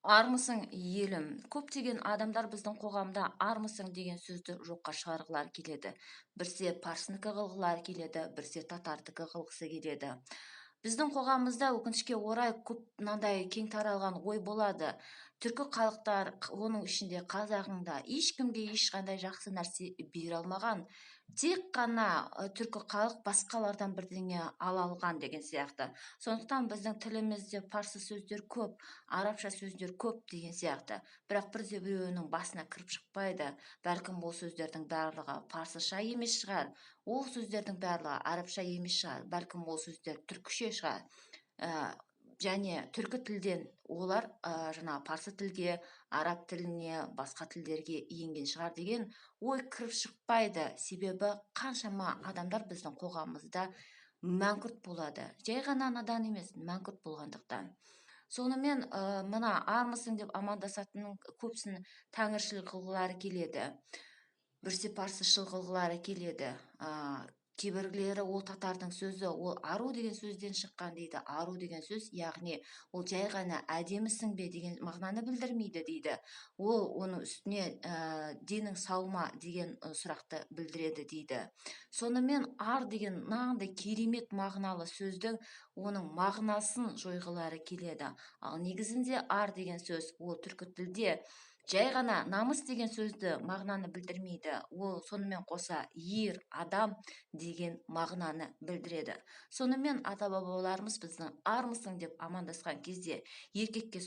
Армысың елім. Көптеген адамдар біздің қоғамда армысың деген сөзді жоққа шығарғылары келеді. Бірсе парсынікі қылғылары келеді, бірсе татардікі қылғысы келеді. Біздің қоғамымызда өкінішке орай көп мынандай кең таралған ой болады. Түркі халықтар, оның ішінде қазағың да ешкімге ешқандай жақсы нәрсе бере алмаған. Тек қана түркі халық басқалардан бірдеңе ала алған деген сияқты. Сондықтан біздің тілімізде парсы сөздер көп, арабша сөздер көп деген сияқты. Бірақ бірде біреуінің басына кіріп шықпайды. Бәлкім ол сөздердің барлығы парсыша емес шығар. Ол сөздердің барлығы арабша емес шығар. Бәлкім ол сөздер түркіше шығар. Ә, және түркі тілден олар жаңа парсы тілге, араб тіліне, басқа тілдерге енген шығар деген ой кіріп шықпайды. Себебі қаншама адамдар біздің қоғамымызда мәңкүрт болады. Жай ғана надан емес, мәңкүрт болғандықтан. Сонымен мына армысың деп амандасатынның көпсін тәңіршіл қылғылары келеді. Бірсе парсышыл қылғылары келеді. Кейбірлері ол татардың сөзі, ол ару деген сөзден шыққан дейді. Ару деген сөз, яғни ол жай ғана әдемісің бе деген мағынаны білдірмейді дейді. Ол оның үстіне денің сау ма деген сұрақты білдіреді дейді. Сонымен ар деген мынандай керемет мағыналы сөздің оның мағынасын жойғылары келеді. Ал негізінде ар деген сөз ол түркі тілде жай ғана намыс деген сөзді мағынаны білдірмейді. Ол сонымен қоса ер, адам деген мағынаны білдіреді. Сонымен ата-бабаларымыз біздің армысың деп амандасқан кезде, еркекке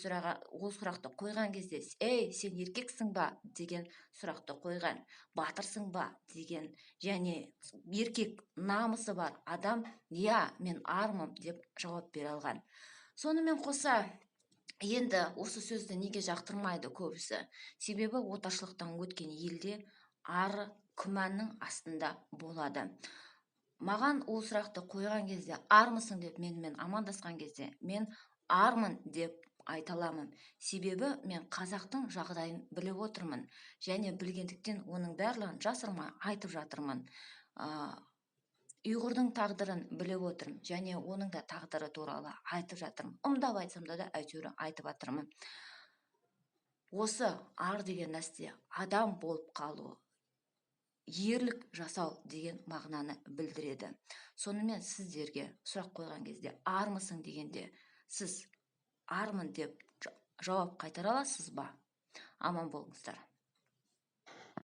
ол сұрақты қойған кезде, ей, сен еркексің ба деген сұрақты қойған, батырсың ба деген, және еркек намысы бар адам, иә, мен армын деп жауап бере алған. Сонымен қоса, енді осы сөзді неге жақтырмайды көбісі? Себебі отаршылықтан өткен елде ары күмәннің астында болады. Маған ол сұрақты қойған кезде, армысың деп менімен амандасқан кезде, мен армын деп айта аламын. Себебі мен қазақтың жағдайын біліп отырмын, және білгендіктен оның барлығын жасырмай айтып жатырмын. Ұйғырдың тағдырын біліп отырмын, және оның да тағдыры туралы айтып жатырмын. Ымдап айтсам да әйтеуір айтып жатырмын. Осы ар деген нәрсе адам болып қалу, ерлік жасау деген мағынаны білдіреді. Сонымен сіздерге сұрақ қойған кезде, армысың дегенде, сіз армын деп жауап қайтара аласыз ба? Аман болыңыздар.